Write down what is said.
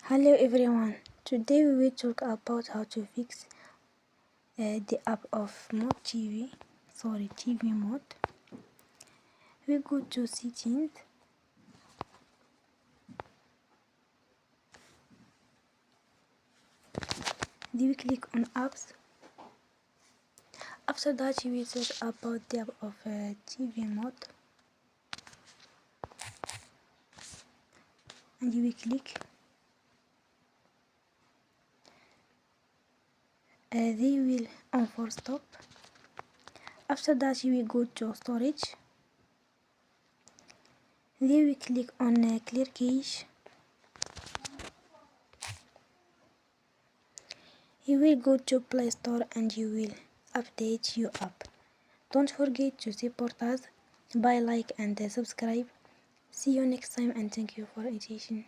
Hello everyone, today we will talk about how to fix the app of TV mode. We go to settings, then we click on apps. After that we will search about the app of TV mode and you will click. They will on for stop. After that you will go to storage. Then we click on clear cache. You will go to Play Store and you will update your app. Don't forget to support us by like and subscribe. See you next time and thank you for attention.